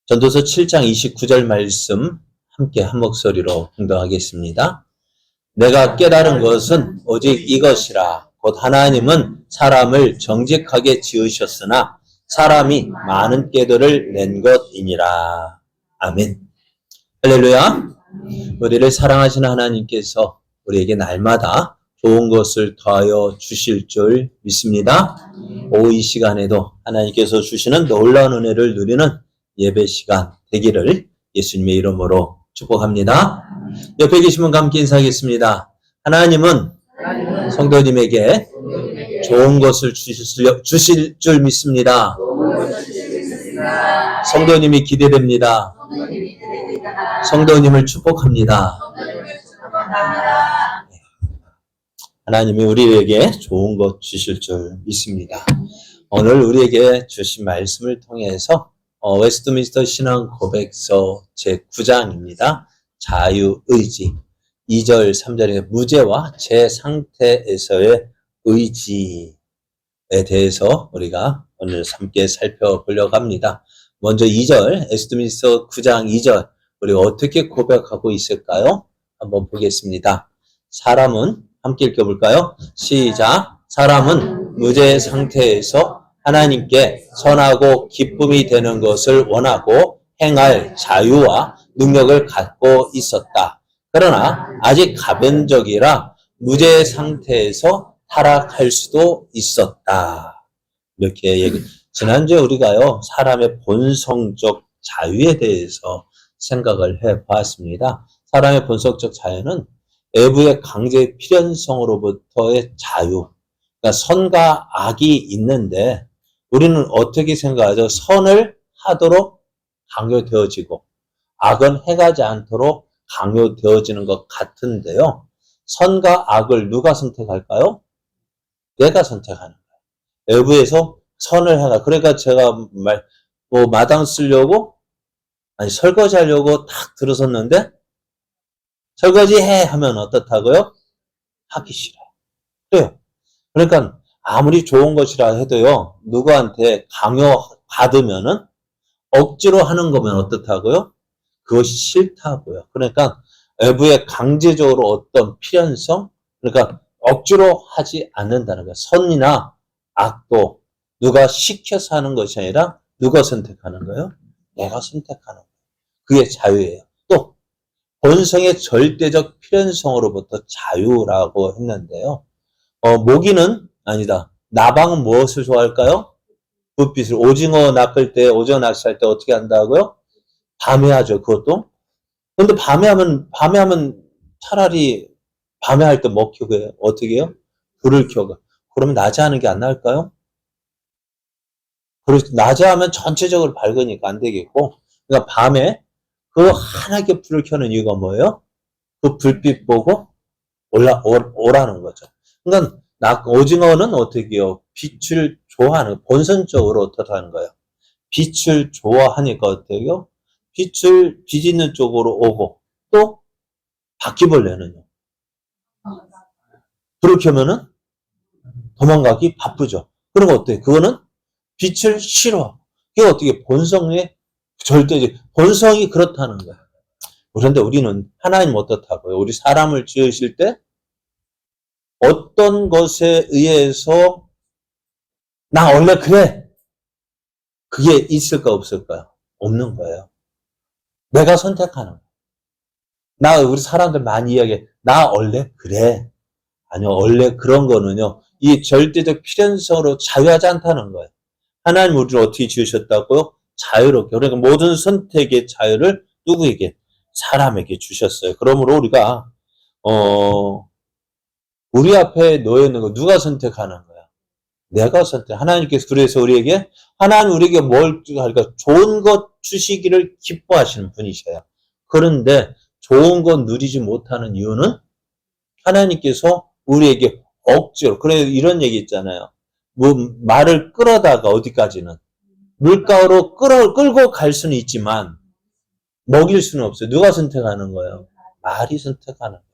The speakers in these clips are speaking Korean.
전도서 7장 29절 말씀 함께 한 목소리로 공동하겠습니다. 내가 깨달은 것은 오직 이것이라. 곧 하나님은 사람을 정직하게 지으셨으나 사람이 많은 깨들을 낸 것이니라. 아멘. 할렐루야. 우리를 사랑하시는 하나님께서 우리에게 날마다 좋은 것을 더하여 주실 줄 믿습니다. 오후 이 시간에도 하나님께서 주시는 놀라운 은혜를 누리는 예배 시간 되기를 예수님의 이름으로 축복합니다. 옆에 계신 분과 함께 인사하겠습니다. 하나님은 성도님에게 좋은 것을 주실 줄 믿습니다. 성도님이 기대됩니다. 성도님을 축복합니다. 하나님이 우리에게 좋은 것 주실 줄 믿습니다. 오늘 우리에게 주신 말씀을 통해서 웨스트민스터 신앙 고백서 제9장입니다. 자유의지 2절 3절에 무죄와 제 상태에서의 의지에 대해서 우리가 오늘 함께 살펴보려고 합니다. 먼저 2절 웨스트민스터 9장 2절 우리가 어떻게 고백하고 있을까요? 한번 보겠습니다. 사람은 함께 읽어볼까요? 시작. 사람은 무죄 상태에서 하나님께 선하고 기쁨이 되는 것을 원하고 행할 자유와 능력을 갖고 있었다. 그러나 아직 가변적이라 무죄 상태에서 타락할 수도 있었다. 이렇게 지난주에 우리가요, 사람의 본성적 자유에 대해서 생각을 해보았습니다. 사람의 본성적 자유는 외부의 강제 필연성으로부터의 자유, 그러니까 선과 악이 있는데 우리는 어떻게 생각하죠? 선을 하도록 강요되어지고 악은 해가지 않도록 강요되어지는 것 같은데요. 선과 악을 누가 선택할까요? 내가 선택하는 거예요. 외부에서 선을 해가. 그러니까 제가 마당 쓰려고 설거지 하려고 딱 들어섰는데 설거지 해 하면 어떻다고요? 하기 싫어요. 그래요. 그러니까 아무리 좋은 것이라 해도요, 누구한테 강요받으면은 억지로 하는 거면 어떻다고요? 그것이 싫다고요. 그러니까 외부에 강제적으로 어떤 필연성, 그러니까 억지로 하지 않는다는 거예요. 선이나 악도 누가 시켜서 하는 것이 아니라 누가 선택하는 거예요? 내가 선택하는 거예요. 그게 자유예요. 또 본성의 절대적 필연성으로부터 자유라고 했는데요. 모기는 아니다. 나방은 무엇을 좋아할까요? 불빛을. 오징어 낚시할 때 어떻게 한다고요? 밤에 하죠, 그것도. 근데 밤에 하면 차라리 밤에 할 때 먹히고요. 어떻게 해요? 불을 켜고. 그러면 낮에 하는 게 안 나을까요? 그래서 낮에 하면 전체적으로 밝으니까 안 되겠고. 그러니까 밤에 그 환하게 불을 켜는 이유가 뭐예요? 그 불빛 보고 오라는 거죠. 그러니까 오징어는 어떻게 해요? 빛을 좋아하는, 본선적으로 어떻게 하는 거예요? 빛을 좋아하니까 어떻게 해요? 빛 있는 쪽으로 오고, 또, 바퀴벌레는요? 불을 켜면은 도망가기 바쁘죠. 그런 거 어때요? 그거는 빛을 싫어. 그게 어떻게 본성의 본성이 그렇다는 거예요. 그런데 우리는 하나님 어떻다고요? 우리 사람을 지으실 때 어떤 것에 의해서 나 원래 그래. 그게 있을까 없을까요? 없는 거예요. 내가 선택하는 거예요. 우리 사람들 많이 이야기해. 나 원래 그래. 아니요. 원래 그런 거는요. 이 절대적 필연성으로 자유하지 않다는 거예요. 하나님 우리를 어떻게 지으셨다고요? 자유롭게. 그러니까 모든 선택의 자유를 누구에게? 사람에게 주셨어요. 그러므로 우리가 우리 앞에 놓여 있는 거 누가 선택하는 거야? 내가 선택. 하나님께서 그래서 우리에게 하나님 우리에게 뭘 할까? 좋은 것 주시기를 기뻐하시는 분이셔요. 그런데 좋은 것 누리지 못하는 이유는 하나님께서 우리에게 억지로. 그래 이런 얘기 있잖아요. 말을 끌어다가 어디까지는 물가로 끌고 갈 수는 있지만 먹일 수는 없어요. 누가 선택하는 거예요? 말이 선택하는 거예요.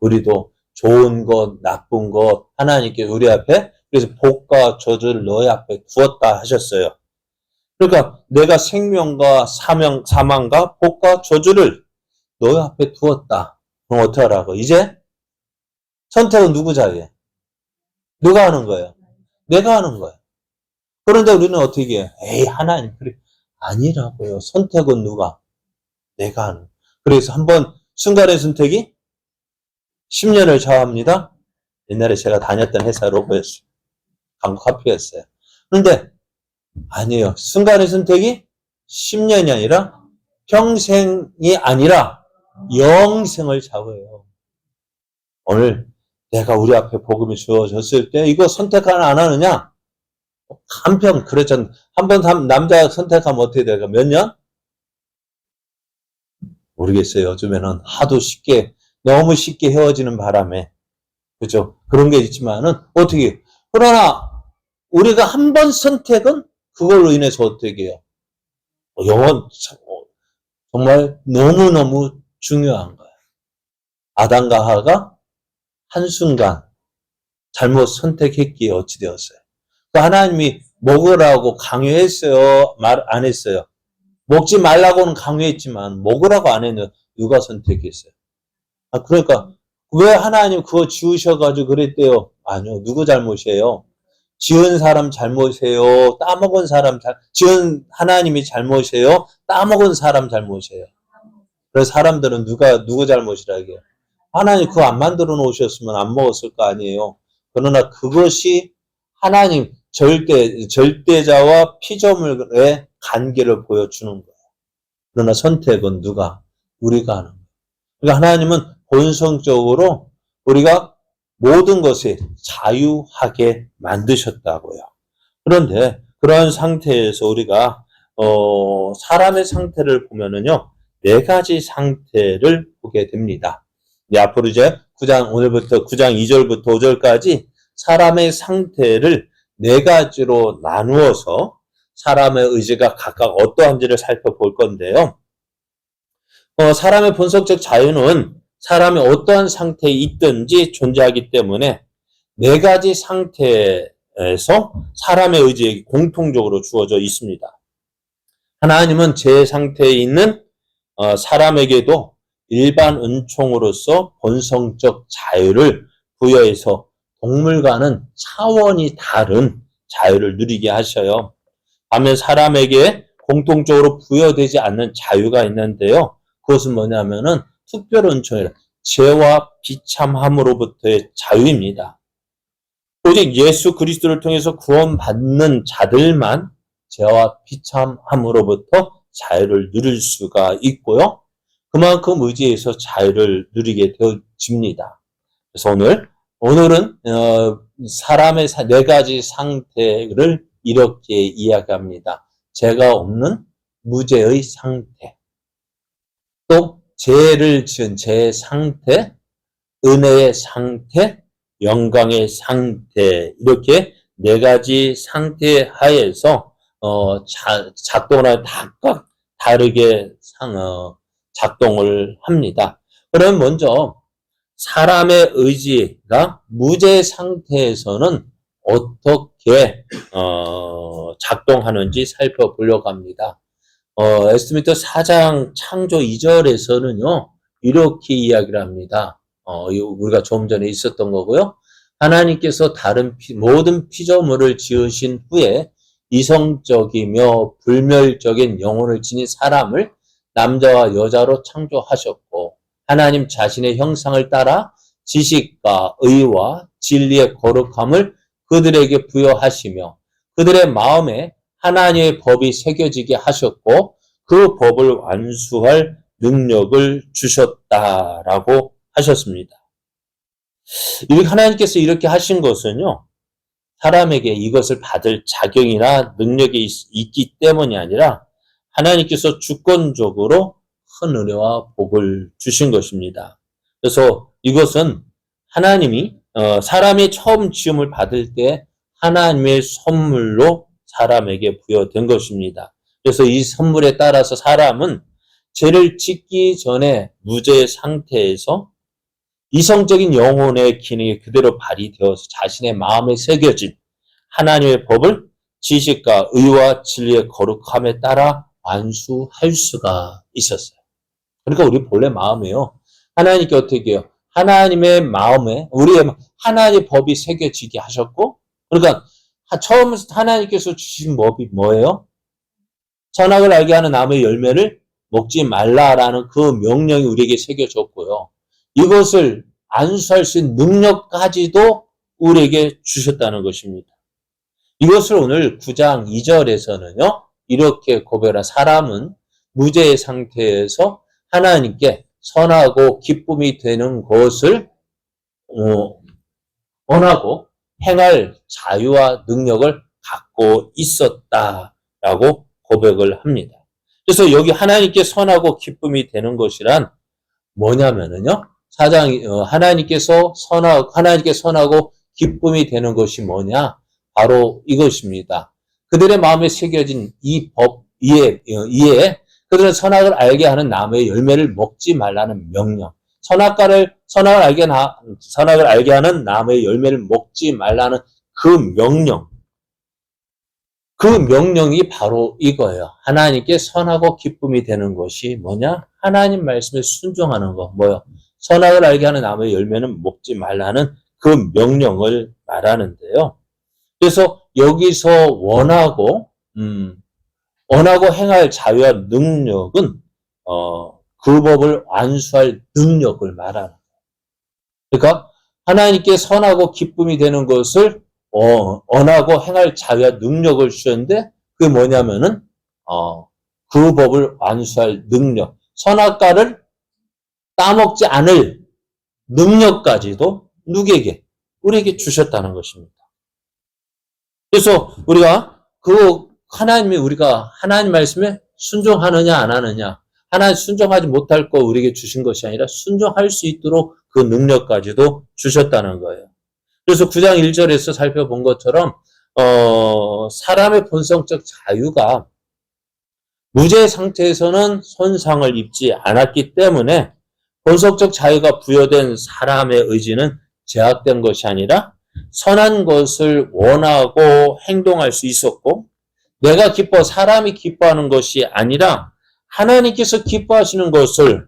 우리도 좋은 것, 나쁜 것 하나님께 우리 앞에 그래서 복과 저주를 너희 앞에 두었다 하셨어요. 그러니까 내가 생명과 사망과 복과 저주를 너희 앞에 두었다. 그럼 어떻게 하라고? 이제 선택은 누구 자리에? 누가 하는 거예요? 내가 하는 거예요. 그런데 우리는 어떻게 해? 에이, 하나님. 그래. 아니라고요. 선택은 누가? 내가 하는. 그래서 한번 순간의 선택이 10년을 좌우합니다. 옛날에 제가 다녔던 회사 로고였어요. 한국 카피였어요. 그런데 아니에요. 순간의 선택이 10년이 아니라 평생이 아니라 영생을 잡아요. 오늘 내가 우리 앞에 복음이 주어졌을 때 이거 선택하나 안 하느냐? 한편 그랬잖아. 한번 남자 선택하면 어떻게 될까? 몇 년? 모르겠어요. 요즘에는 하도 쉽게 너무 쉽게 헤어지는 바람에 그죠? 그런 게 있지만은 어떻게? 그러나 우리가 한 번 선택은 그걸로 인해서 어떻게 해요? 영원 정말 너무너무 중요한 거예요. 아담과 하와가 한순간 잘못 선택했기에 어찌 되었어요. 하나님이 먹으라고 강요했어요? 말 안 했어요? 먹지 말라고는 강요했지만 먹으라고 안 했는데 누가 선택했어요? 그러니까 왜 하나님 그거 지으셔가지고 그랬대요? 아니요. 누구 잘못이에요? 지은 사람 잘못이에요? 따먹은 사람 지은 하나님이 잘못이에요? 따먹은 사람 잘못이에요? 그래서 사람들은 누구 잘못이라 해요? 하나님 그거 안 만들어 놓으셨으면 안 먹었을 거 아니에요. 그러나 그것이 하나님 절대자와 피조물의 관계를 보여주는 거예요. 그러나 선택은 누가? 우리가 하는 거예요. 그러니까 하나님은 본성적으로 우리가 모든 것에 자유하게 만드셨다고요. 그런데 그런 상태에서 우리가 사람의 상태를 보면은요, 네 가지 상태를 보게 됩니다. 앞으로 이제 오늘부터 9장 2절부터 5절까지 사람의 상태를 네 가지로 나누어서 사람의 의지가 각각 어떠한지를 살펴볼 건데요. 사람의 본성적 자유는 사람이 어떠한 상태에 있든지 존재하기 때문에 네 가지 상태에서 사람의 의지에 공통적으로 주어져 있습니다. 하나님은 제 상태에 있는 사람에게도 일반 은총으로서 본성적 자유를 부여해서 동물과는 차원이 다른 자유를 누리게 하셔요. 반면 사람에게 공통적으로 부여되지 않는 자유가 있는데요. 그것은 뭐냐면은 특별 은총이라 죄와 비참함으로부터의 자유입니다. 오직 예수 그리스도를 통해서 구원받는 자들만 죄와 비참함으로부터 자유를 누릴 수가 있고요. 그만큼 의지에서 자유를 누리게 되어집니다. 그래서 오늘은 사람의 네 가지 상태를 이렇게 이야기합니다. 죄가 없는 무죄의 상태, 또 죄를 지은 죄의 상태, 은혜의 상태, 영광의 상태, 이렇게 네 가지 상태 하에서 작동을 각각 다르게 작동을 합니다. 그럼 먼저 사람의 의지가 무죄 상태에서는 어떻게 작동하는지 살펴보려고 합니다. 에스더서 4장 창조 2절에서는요, 이렇게 이야기를 합니다. 우리가 좀 전에 있었던 거고요. 하나님께서 모든 피조물을 지으신 후에 이성적이며 불멸적인 영혼을 지닌 사람을 남자와 여자로 창조하셨고, 하나님 자신의 형상을 따라 지식과 의와 진리의 거룩함을 그들에게 부여하시며, 그들의 마음에 하나님의 법이 새겨지게 하셨고, 그 법을 완수할 능력을 주셨다라고 하셨습니다. 하나님께서 이렇게 하신 것은요, 사람에게 이것을 받을 자격이나 능력이 있기 때문이 아니라 하나님께서 주권적으로 큰 은혜와 복을 주신 것입니다. 그래서 이것은 하나님이 사람이 처음 지음을 받을 때 하나님의 선물로 사람에게 부여된 것입니다. 그래서 이 선물에 따라서 사람은 죄를 짓기 전에 무죄 상태에서 이성적인 영혼의 기능이 그대로 발휘되어서 자신의 마음에 새겨진 하나님의 법을 지식과 의와 진리의 거룩함에 따라 완수할 수가 있었어요. 그러니까 우리 본래 마음이요. 하나님께 어떻게 해요? 하나님의 마음에 우리의 하나님의 법이 새겨지게 하셨고, 그러니까 처음 하나님께서 주신 법이 뭐예요? 선악을 알게 하는 나무의 열매를 먹지 말라라는 그 명령이 우리에게 새겨졌고요. 이것을 안수할 수 있는 능력까지도 우리에게 주셨다는 것입니다. 이것을 오늘 9장 2절에서는요. 이렇게 고백한 사람은 무죄의 상태에서 하나님께 선하고 기쁨이 되는 것을 원하고 행할 자유와 능력을 갖고 있었다라고 고백을 합니다. 그래서 여기 하나님께 선하고 기쁨이 되는 것이란 뭐냐면은요. 하나님께 선하고 기쁨이 되는 것이 뭐냐? 바로 이것입니다. 그들의 마음에 새겨진 이 법, 이해, 그들은 선악을 알게 하는 나무의 열매를 먹지 말라는 명령. 선악을 알게 하는 나무의 열매를 먹지 말라는 그 명령. 그 명령이 바로 이거예요. 하나님께 선하고 기쁨이 되는 것이 뭐냐? 하나님 말씀에 순종하는 거. 뭐요? 선악을 알게 하는 나무의 열매는 먹지 말라는 그 명령을 말하는데요. 그래서 여기서 원하고 행할 자유와 능력은 그 법을 완수할 능력을 말하는 거예요. 그러니까 하나님께 선하고 기쁨이 되는 것을 원하고 행할 자유와 능력을 주셨는데 그게 뭐냐면은 그 법을 완수할 능력, 선악과를 따먹지 않을 능력까지도 누구에게? 우리에게 주셨다는 것입니다. 그래서 우리가 우리가 하나님 말씀에 순종하느냐 안 하느냐, 하나님 순종하지 못할 거 우리에게 주신 것이 아니라 순종할 수 있도록 그 능력까지도 주셨다는 거예요. 그래서 9장 1절에서 살펴본 것처럼 사람의 본성적 자유가 무죄의 상태에서는 손상을 입지 않았기 때문에 본성적 자유가 부여된 사람의 의지는 제약된 것이 아니라 선한 것을 원하고 행동할 수 있었고, 사람이 기뻐하는 것이 아니라 하나님께서 기뻐하시는 것을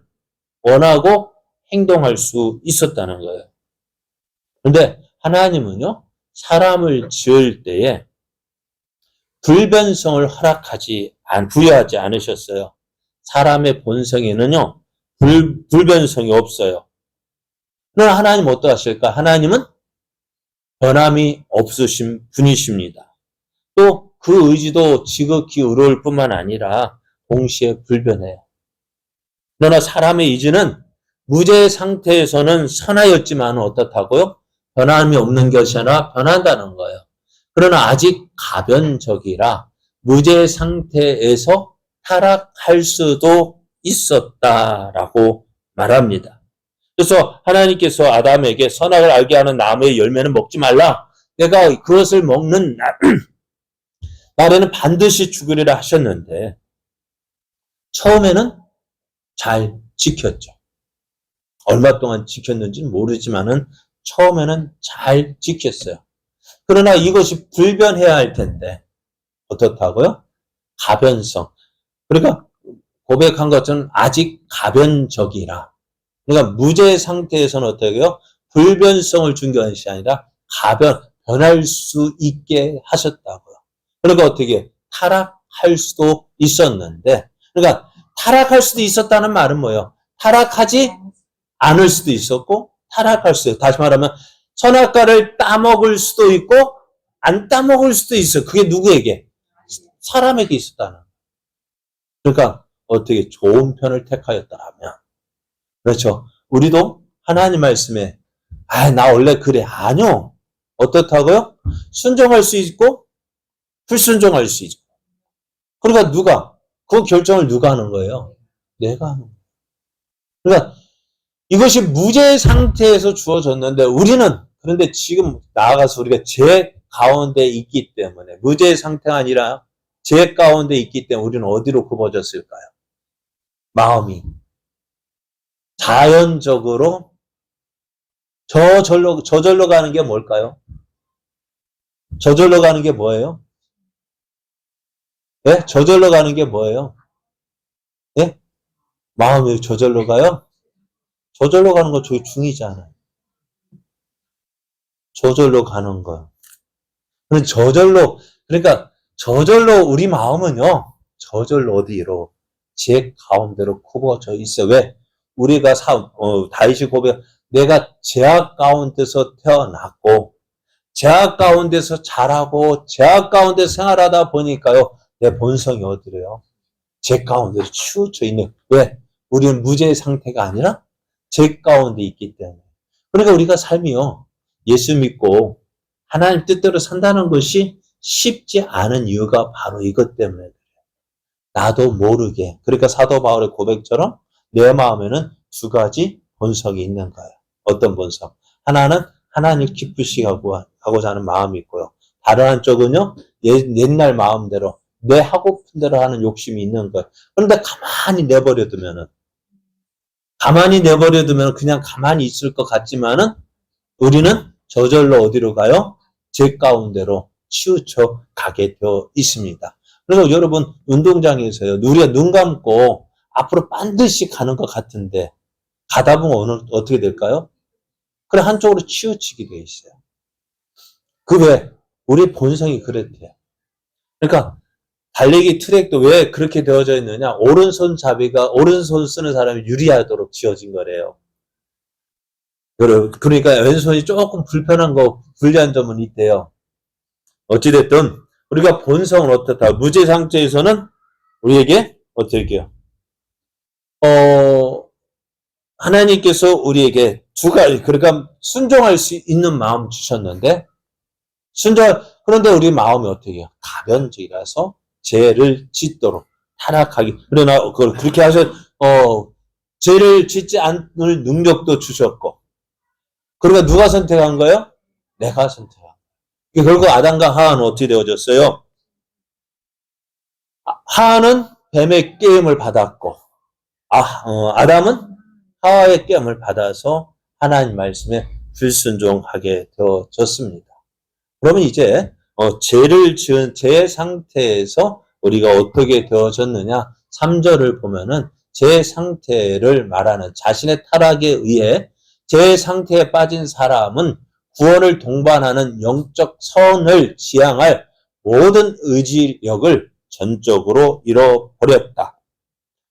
원하고 행동할 수 있었다는 거예요. 그런데 하나님은요, 사람을 지을 때에 불변성을 부여하지 않으셨어요. 사람의 본성에는요, 불변성이 없어요. 그러나 하나님은 어떠하실까? 하나님은 변함이 없으신 분이십니다. 또 그 의지도 지극히 의로울 뿐만 아니라 동시에 불변해요. 그러나 사람의 의지는 무죄의 상태에서는 선하였지만 어떻다고요? 변함이 없는 것이 아니라 변한다는 거예요. 그러나 아직 가변적이라 무죄의 상태에서 타락할 수도 있었다라고 말합니다. 그래서 하나님께서 아담에게 선악을 알게 하는 나무의 열매는 먹지 말라. 내가 그것을 먹는 날에는 반드시 죽으리라 하셨는데 처음에는 잘 지켰죠. 얼마 동안 지켰는지는 모르지만은 처음에는 잘 지켰어요. 그러나 이것이 불변해야 할 텐데 어떻다고요? 가변성. 그러니까 고백한 것은 아직 가변적이라. 그러니까 무죄 상태에서는 어떻게 해요? 불변성을 준 것이 아니라 변할 수 있게 하셨다고요. 그러니까 어떻게 타락할 수도 있었는데, 그러니까 타락할 수도 있었다는 말은 뭐예요? 타락하지 않을 수도 있었고 타락할 수도 있어요. 다시 말하면 선악과를 따먹을 수도 있고 안 따먹을 수도 있어요. 그게 누구에게? 사람에게 있었다는. 그러니까 어떻게 좋은 편을 택하였더라면, 그렇죠. 우리도 하나님 말씀에 나 원래 그래. 아니요. 어떻다고요? 순종할 수 있고 불순종할 수 있고. 그러니까 그 결정을 누가 하는 거예요? 내가 하는 거예요. 그러니까 이것이 무죄의 상태에서 주어졌는데 그런데 지금 나아가서 우리가 죄 가운데 있기 때문에, 무죄의 상태가 아니라 죄 가운데 있기 때문에 우리는 어디로 굽어졌을까요? 마음이 자연적으로 저절로 가는 게 뭘까요? 저절로 가는 게 뭐예요? 예? 저절로 가는 게 뭐예요? 예? 마음이 저절로 가요? 저절로 가는 거 저기 중이잖아요. 저절로 가는 거. 그러니까 저절로 우리 마음은요, 저절로 어디로? 제 가운데로 굽어져 있어. 왜? 우리가 다윗이 고백, 내가 제약 가운데서 태어났고, 제약 가운데서 자라고, 제약 가운데 생활하다 보니까요, 내 본성이 어디래요? 제 가운데로 치우쳐 있는. 왜? 우리는 무죄의 상태가 아니라 제 가운데 있기 때문에. 그러니까 우리가 삶이요, 예수 믿고 하나님 뜻대로 산다는 것이 쉽지 않은 이유가 바로 이것 때문에. 나도 모르게. 그러니까 사도 바울의 고백처럼 내 마음에는 두 가지 본성이 있는 거예요. 어떤 본성? 하나는 하나님 기쁘시게 하고자 하는 마음이 있고요. 다른 한쪽은요, 옛날 마음대로 내 하고픈 대로 하는 욕심이 있는 거예요. 그런데 가만히 내버려두면 그냥 가만히 있을 것 같지만은 우리는 저절로 어디로 가요? 제 가운데로 치우쳐 가게 되어 있습니다. 그래서 여러분 운동장에서요. 우리가 눈 감고 앞으로 반드시 가는 것 같은데 가다 보면 어떻게 될까요? 그래 한쪽으로 치우치게 되어 있어요. 그 왜? 우리 본성이 그랬대요. 그러니까 달리기 트랙도 왜 그렇게 되어져 있느냐? 오른손 쓰는 사람이 유리하도록 지어진 거래요. 그러니까 왼손이 조금 불리한 점은 있대요. 어찌됐든 우리가 본성은 어떻다. 무죄 상태에서는 우리에게 어떻게 해요? 하나님께서 우리에게 두 가지, 그러니까 순종할 수 있는 마음 주셨는데 그런데 우리 마음이 어떻게 해요? 가변적이라서 죄를 짓도록 타락하기. 그러나 그렇게 죄를 짓지 않을 능력도 주셨고. 그러니까 누가 선택한 거예요? 내가 선택한 거예요. 결국 아담과 하와는 어떻게 되어졌어요? 하와는 뱀의 깨임을 받았고, 아담은 하와의 깨임을 받아서 하나님 말씀에 불순종하게 되어졌습니다. 그러면 이제 죄를 지은 죄 상태에서 우리가 어떻게 되어졌느냐? 3절을 보면은 죄 상태를 말하는 자신의 타락에 의해 죄 상태에 빠진 사람은 구원을 동반하는 영적 선을 지향할 모든 의지력을 전적으로 잃어버렸다.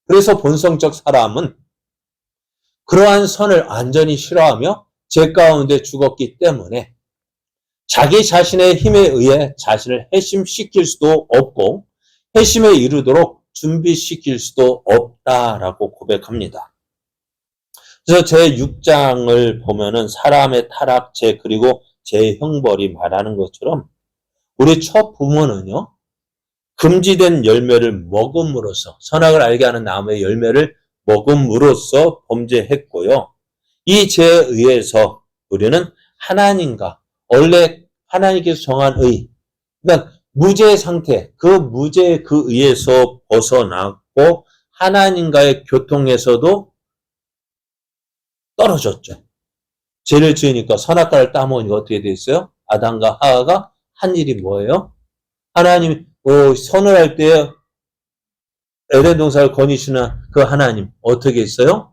그래서 본성적 사람은 그러한 선을 완전히 싫어하며 죄 가운데 죽었기 때문에 자기 자신의 힘에 의해 자신을 회심시킬 수도 없고 회심에 이르도록 준비시킬 수도 없다라고 고백합니다. 그래서 제6장을 보면은 사람의 타락죄 그리고 제 형벌이 말하는 것처럼 우리 첫 부모는요, 금지된 열매를 먹음으로써 선악을 알게 하는 나무의 열매를 먹음으로써 범죄했고요. 이 죄에 의해서 우리는 하나님과 원래 하나님께서 정한 그러니까 무죄 상태, 그 무죄에 의해서 벗어났고 하나님과의 교통에서도 떨어졌죠. 죄를 지으니까 선악과를 따먹으니까 어떻게 됐어요? 아담과 하와가 한 일이 뭐예요? 하나님 선을 할 때 에덴 동산을 거니시는 그 하나님 어떻게 했어요?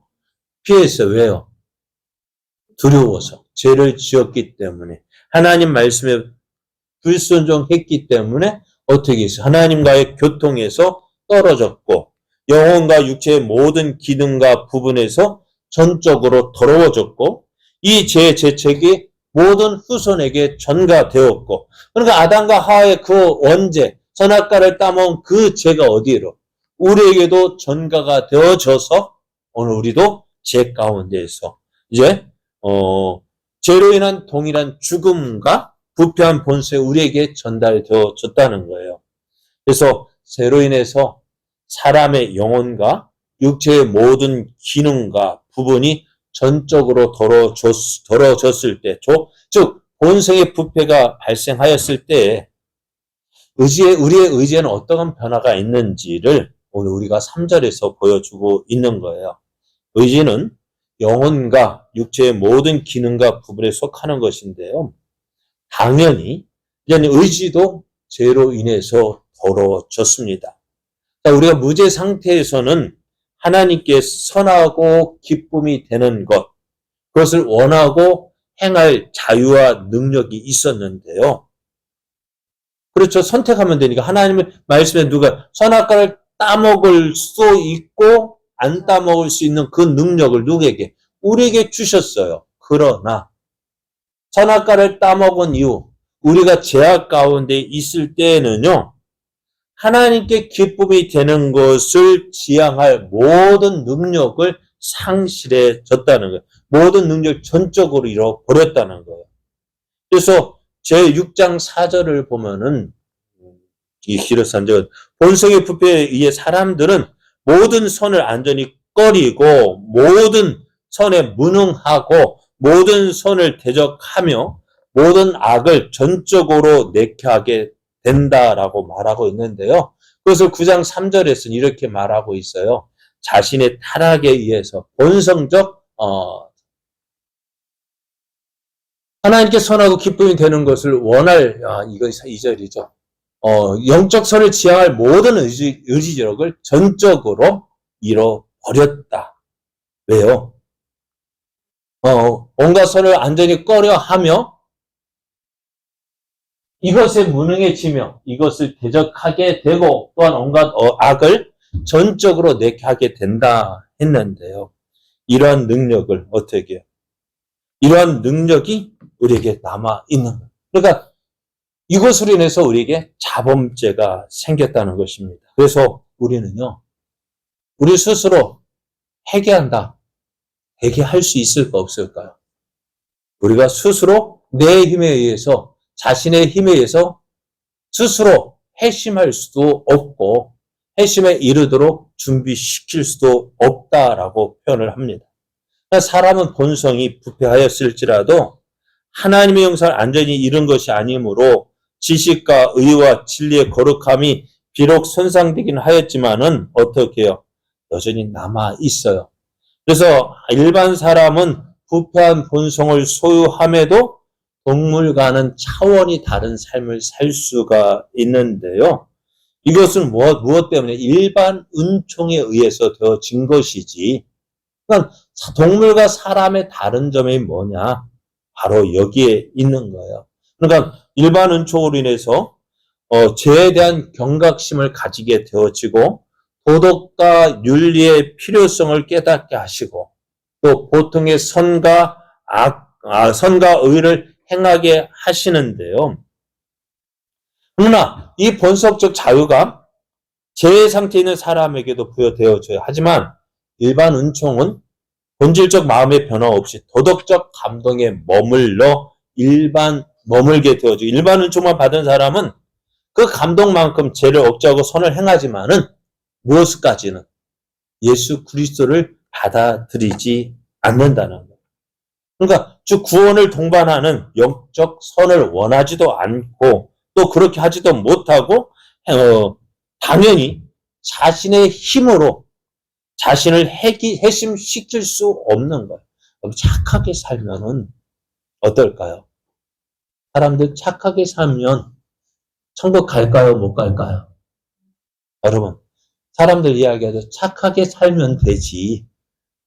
피했어요. 왜요? 두려워서. 죄를 지었기 때문에. 하나님 말씀에 불순종했기 때문에 어떻게 했어요? 하나님과의 교통에서 떨어졌고 영혼과 육체의 모든 기능과 부분에서 전적으로 더러워졌고 이 죄의 죄책이 모든 후손에게 전가되었고 그러니까 아담과 하와의 그 원죄 선악과를 따먹은 그 죄가 어디로? 우리에게도 전가가 되어져서 오늘 우리도 죄 가운데에서 이제 죄로 인한 동일한 죽음과 부패한 본성이 우리에게 전달되어졌다는 거예요. 그래서 죄로 인해서 사람의 영혼과 육체의 모든 기능과 부분이 전적으로 더러워졌을 때, 즉 본성의 부패가 발생하였을 때 우리의 의지에는 어떤 변화가 있는지를 오늘 우리가 3절에서 보여주고 있는 거예요. 의지는 영혼과 육체의 모든 기능과 부분에 속하는 것인데요. 당연히 의지도 죄로 인해서 벌어졌습니다. 자, 우리가 무죄 상태에서는 하나님께 선하고 기쁨이 되는 것, 그것을 원하고 행할 자유와 능력이 있었는데요. 그렇죠. 선택하면 되니까. 하나님의 말씀에 누가 선악과를 따먹을 수 있고 안 따먹을 수 있는 그 능력을 누구에게? 우리에게 주셨어요. 그러나 선악과를 따먹은 이후 우리가 죄악 가운데 있을 때에는요. 하나님께 기쁨이 되는 것을 지향할 모든 능력을 상실해졌다는 거예요. 모든 능력을 전적으로 잃어버렸다는 거예요. 그래서 제6장 4절을 보면은 이 히르산적은 본성의 부패에 의해 사람들은 모든 선을 안전히 꺼리고 모든 선에 무능하고 모든 선을 대적하며 모든 악을 전적으로 내켜하게 된다라고 말하고 있는데요. 그것을 9장 3절에서는 이렇게 말하고 있어요. 자신의 타락에 의해서 본성적 하나님께 선하고 기쁨이 되는 것을 원할 이건 2절이죠. 영적 선을 지향할 모든 의지력을 전적으로 잃어버렸다. 왜요? 온갖 선을 안전히 꺼려하며 이것에 무능해지며 이것을 대적하게 되고 또한 온갖 악을 전적으로 내게 된다 했는데요. 이러한 능력을 어떻게 해요? 이러한 능력이 우리에게 남아있는 거예요. 그러니까 이것으로 인해서 우리에게 자범죄가 생겼다는 것입니다. 그래서 우리는요. 우리 스스로 회개한다. 회개할 수 있을까 없을까요? 우리가 스스로 내 힘에 의해서 자신의 힘에 의해서 스스로 회심할 수도 없고 회심에 이르도록 준비시킬 수도 없다라고 표현을 합니다. 사람은 본성이 부패하였을지라도 하나님의 형상을 안전히 잃은 것이 아니므로 지식과 의와 진리의 거룩함이 비록 손상되긴 하였지만은 어떻게 해요? 여전히 남아 있어요. 그래서 일반 사람은 부패한 본성을 소유함에도 동물과는 차원이 다른 삶을 살 수가 있는데요. 이것은 무엇 때문에? 일반 은총에 의해서 되어진 것이지. 그러니까 동물과 사람의 다른 점이 뭐냐? 바로 여기에 있는 거예요. 그러니까 일반 은총으로 인해서 죄에 대한 경각심을 가지게 되어지고 도덕과 윤리의 필요성을 깨닫게 하시고 또 보통의 선과 의를 행하게 하시는데요. 그러나 이 본성적 자유가 죄의 상태에 있는 사람에게도 부여되어져요. 하지만 일반 은총은 본질적 마음의 변화 없이 도덕적 감동에 머물게 되어져. 일반 은총만 받은 사람은 그 감동만큼 죄를 억제하고 선을 행하지만은 무엇까지는 예수 그리스도를 받아들이지 않는다는 거예요. 그러니까 즉 구원을 동반하는 영적 선을 원하지도 않고 또 그렇게 하지도 못하고 당연히 자신의 힘으로 자신을 회심시킬 수 없는 거예요. 착하게 살면은 어떨까요? 사람들 착하게 살면 천국 갈까요? 못 갈까요? 여러분, 사람들 이야기하죠. 착하게 살면 되지.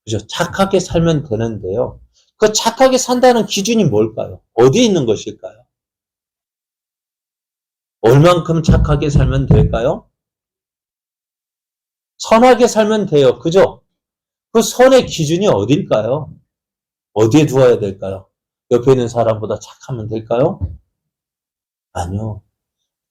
그죠? 착하게 살면 되는데요. 그 착하게 산다는 기준이 뭘까요? 어디에 있는 것일까요? 얼만큼 착하게 살면 될까요? 선하게 살면 돼요. 그죠? 그 선의 기준이 어딜까요? 어디에 두어야 될까요? 옆에 있는 사람보다 착하면 될까요? 아니요.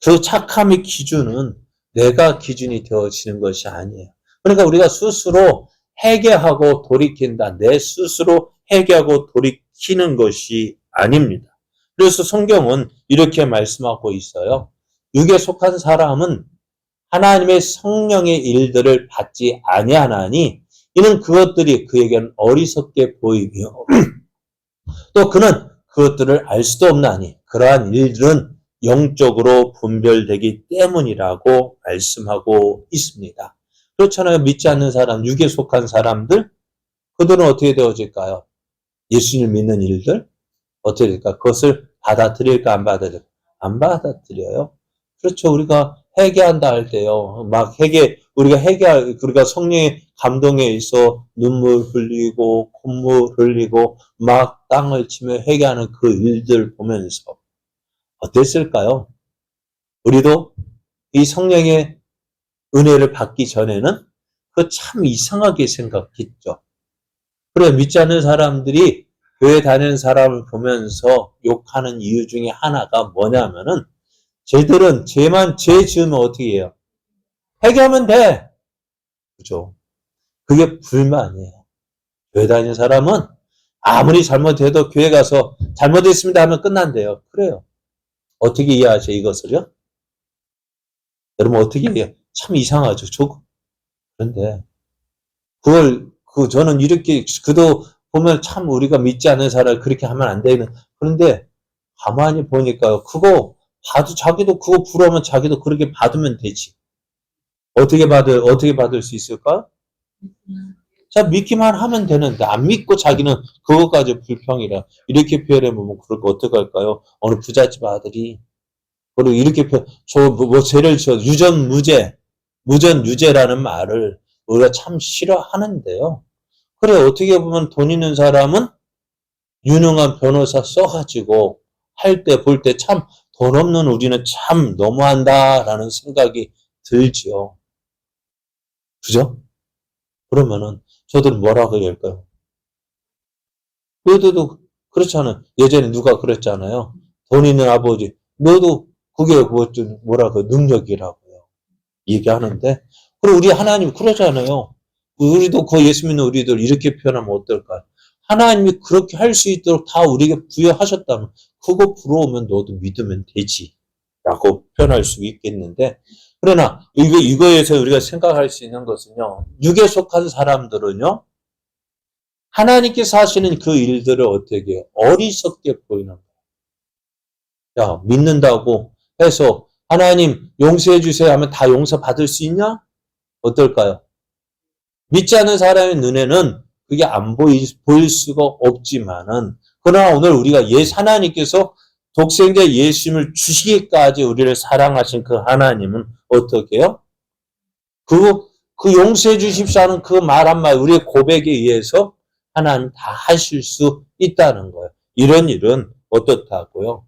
그 착함의 기준은 내가 기준이 되어지는 것이 아니에요. 그러니까 우리가 스스로 회개하고 돌이킨다. 내 스스로 회개하고 돌이키는 것이 아닙니다. 그래서 성경은 이렇게 말씀하고 있어요. 육에 속한 사람은 하나님의 성령의 일들을 받지 아니하나니 이는 그것들이 그에게는 어리석게 보이며 또 그는 그것들을 알 수도 없나니 그러한 일들은 영적으로 분별되기 때문이라고 말씀하고 있습니다. 그렇잖아요. 믿지 않는 사람, 육에 속한 사람들, 그들은 어떻게 되어질까요? 예수님을 믿는 일들, 어떻게 될까? 그것을 받아들일까, 안 받아들일까? 안 받아들여요. 그렇죠. 우리가 회개한다 할 때요. 막 우리가 성령의 감동에 있어 눈물 흘리고, 콧물 흘리고, 막 땅을 치며 회개하는 그 일들 보면서 어땠을까요? 우리도 이 성령의 은혜를 받기 전에는 그 참 이상하게 생각했죠. 그래, 믿지 않는 사람들이 교회 다니는 사람을 보면서 욕하는 이유 중에 하나가 뭐냐면은, 쟤들은 죄 지으면 어떻게 해요? 회개하면 돼. 그죠? 그게 불만이에요. 교회 다니는 사람은 아무리 잘못해도 교회 가서 잘못했습니다 하면 끝난대요. 그래요. 어떻게 이해하죠, 이것을요? 여러분 어떻게 이해해요? 참 이상하죠. 그런데 저는 이렇게, 그도 보면 참 우리가 믿지 않는 사람을 그렇게 하면 안 되는, 그런데 가만히 보니까요. 자기도 그거 부러우면 자기도 그렇게 받으면 되지. 어떻게 받을 수 있을까? 자, 믿기만 하면 되는데, 안 믿고 자기는 그것까지 불평이라. 이렇게 표현해보면 그럴 거 어떡할까요? 어느 부잣집 아들이. 그리고 이렇게 죄를 지어, 무전유죄라는 말을 우리가 참 싫어하는데요. 그래, 어떻게 보면 돈 있는 사람은 유능한 변호사 써가지고 할 때 볼 때 참 돈 없는 우리는 참 너무한다라는 생각이 들지요. 그죠? 그러면은 저들은 뭐라고 할까요? 너도 그렇잖아요. 예전에 누가 그랬잖아요. 돈 있는 아버지, 너도 그게 뭐라고 능력이라고요. 얘기하는데, 그리고 우리 하나님 그러잖아요. 우리도 그 예수 믿는 우리들 이렇게 표현하면 어떨까요? 하나님이 그렇게 할 수 있도록 다 우리에게 부여하셨다면 그거 부러우면 너도 믿으면 되지 라고 표현할 수 있겠는데, 그러나 이거에서 우리가 생각할 수 있는 것은요, 육에 속한 사람들은요, 하나님께서 하시는 그 일들을 어떻게 해요? 어리석게 보이는 거예요. 야, 믿는다고 해서 하나님 용서해 주세요 하면 다 용서받을 수 있냐? 어떨까요? 믿지 않는 사람의 눈에는 그게 안 보일 수가 없지만은, 그러나 오늘 우리가 하나님께서 독생자 예수님을 주시기까지 우리를 사랑하신 그 하나님은 어떻게 해요? 그 용서해 주십시오 하는 그 말 한마디, 우리의 고백에 의해서 하나님 다 하실 수 있다는 거예요. 이런 일은 어떻다고요?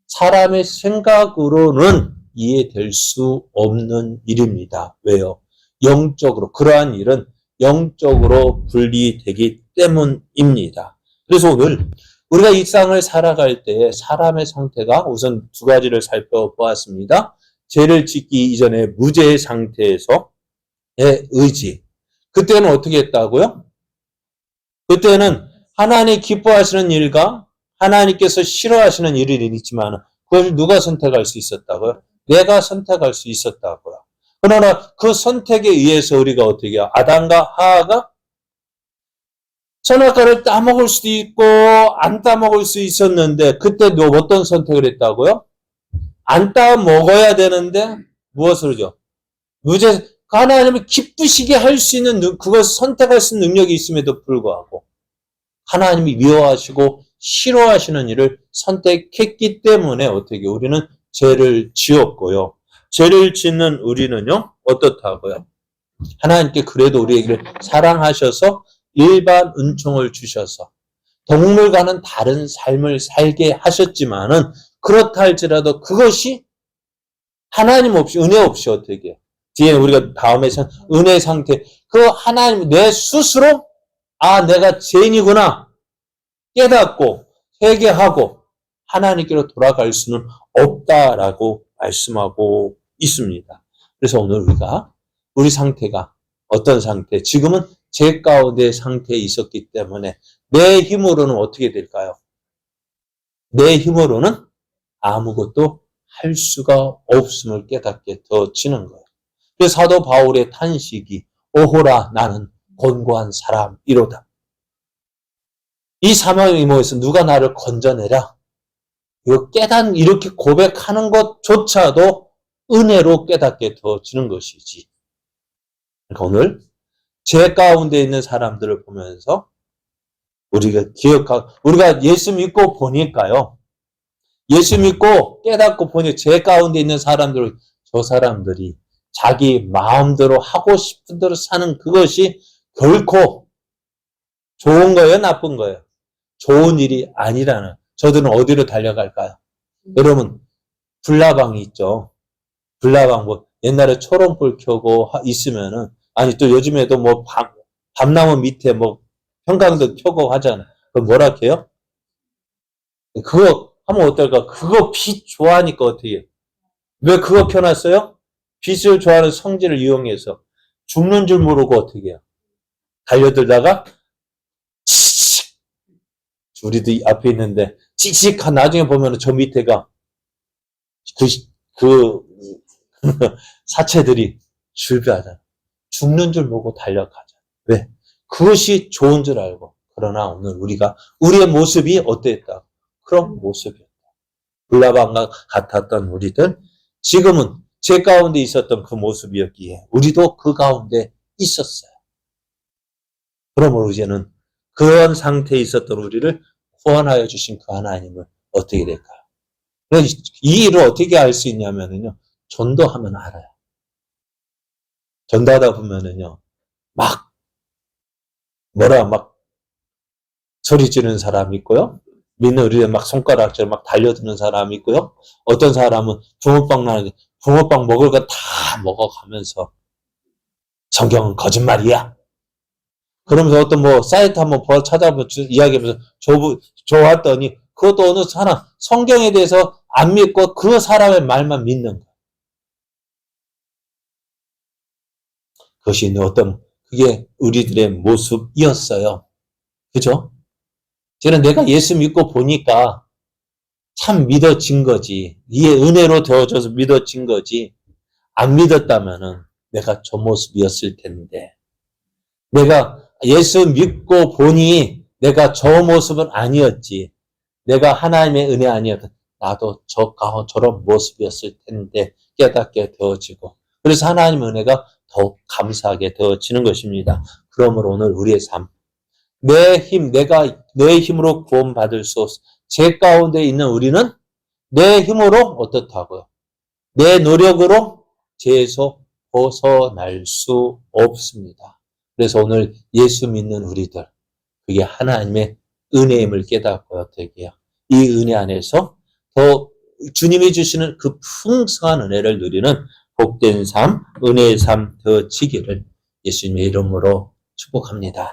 사람의 생각으로는 이해될 수 없는 일입니다. 왜요? 그러한 일은 영적으로 분리되기 때문입니다. 그래서 오늘 우리가 일상을 살아갈 때 사람의 상태가 우선 두 가지를 살펴보았습니다. 죄를 짓기 이전에 무죄의 상태에서의 의지. 그때는 어떻게 했다고요? 그때는 하나님 기뻐하시는 일과 하나님께서 싫어하시는 일이 있지만 그걸 누가 선택할 수 있었다고요? 내가 선택할 수 있었다고요. 그러나 그 선택에 의해서 우리가 어떻게 해요? 아담과 하하가 선악과를 따먹을 수도 있고 안 따먹을 수 있었는데 그때 너 어떤 선택을 했다고요? 안 따먹어야 되는데 무엇을 하죠? 하나님을 기쁘시게 할 수 있는 그걸 선택할 수 있는 능력이 있음에도 불구하고 하나님이 미워하시고 싫어하시는 일을 선택했기 때문에 어떻게 우리는 죄를 지었고요. 죄를 짓는 우리는요, 어떻다고요? 하나님께 그래도 우리에게 사랑하셔서 일반 은총을 주셔서 동물과는 다른 삶을 살게 하셨지만은 그렇다 할지라도 그것이 하나님 없이, 은혜 없이 어떻게 해요? 뒤에 우리가 다음에 은혜 상태, 그 하나님, 내 스스로, 내가 죄인이구나 깨닫고 회개하고 하나님께로 돌아갈 수는 없다라고 말씀하고 있습니다. 그래서 오늘 우리 상태가 어떤 상태? 지금은 죄 가운데 상태에 있었기 때문에 내 힘으로는 어떻게 될까요? 내 힘으로는 아무것도 할 수가 없음을 깨닫게 되어지는 거예요. 그래서 사도 바울의 탄식이 오호라 나는 곤고한 사람이로다. 이 사망의 임무에서 누가 나를 건져내라. 이렇게 고백하는 것조차도 은혜로 깨닫게 되어지는 것이지. 그러니까 오늘 죄 가운데 있는 사람들을 보면서 우리가 예수 믿고 보니까요. 예수 믿고 깨닫고 보니 죄 가운데 있는 사람들을 저 사람들이 자기 마음대로 하고 싶은 대로 사는 그것이 결코 좋은 거예요, 나쁜 거예요? 좋은 일이 아니라는. 저들은 어디로 달려갈까요? 여러분, 불나방이 있죠. 불나방 뭐 옛날에 초롱불 켜고 있으면은, 아니 또 요즘에도 뭐 밤나무 밑에 뭐 형광등 켜고 하잖아. 그 뭐라 해요? 그거 하면 어떨까? 그거 빛 좋아하니까 어떻게 해요? 왜 그거 켜놨어요? 빛을 좋아하는 성질을 이용해서 죽는 줄 모르고 어떻게 해요? 달려들다가 칙칙, 우리도 앞에 있는데 칙칙한 나중에 보면 저 밑에가 그, 그 사체들이 출비하잖아. 죽는 줄 모르고 달려가자. 왜? 그것이 좋은 줄 알고. 그러나 오늘 우리가 우리의 모습이 어땠다? 그런 모습이었다. 불나방과 같았던 우리들, 지금은 제 가운데 있었던 그 모습이었기에 우리도 그 가운데 있었어요. 그러므로 이제는 그런 상태에 있었던 우리를 구원하여 주신 그 하나님을 어떻게 될까요? 이 일을 어떻게 알 수 있냐면요. 전도하면 알아요. 전도하다 보면은요. 막 소리 지르는 사람이 있고요. 믿는 우리들 막 손가락처럼 막 달려드는 사람이 있고요. 어떤 사람은 붕어빵 나는데 붕어빵 먹을 거 다 먹어가면서 성경은 거짓말이야. 그러면서 어떤 뭐 사이트 한번 찾아보면 이야기하면서 좋았더니 그것도 어느 사람 성경에 대해서 안 믿고 그 사람의 말만 믿는 거야. 그것이 그게 우리들의 모습이었어요. 그죠? 저는 내가 예수 믿고 보니까 참 믿어진 거지. 이게 은혜로 되어져서 믿어진 거지. 안 믿었다면은 내가 저 모습이었을 텐데. 내가 예수 믿고 보니 내가 저 모습은 아니었지. 내가 하나님의 은혜 아니었다. 나도 저런 모습이었을 텐데 깨닫게 되어지고. 그래서 하나님의 은혜가 더욱 감사하게 되어지는 것입니다. 그러므로 오늘 우리의 삶, 내가 내 힘으로 구원받을 수 없어. 제 가운데 있는 우리는 내 힘으로 어떻다고요? 내 노력으로 죄에서 벗어날 수 없습니다. 그래서 오늘 예수 믿는 우리들, 그게 하나님의 은혜임을 깨닫고 어떻게 해요? 이 은혜 안에서 더 주님이 주시는 그 풍성한 은혜를 누리는 복된 삶, 은혜의 삶 되어지기를 예수님의 이름으로 축복합니다.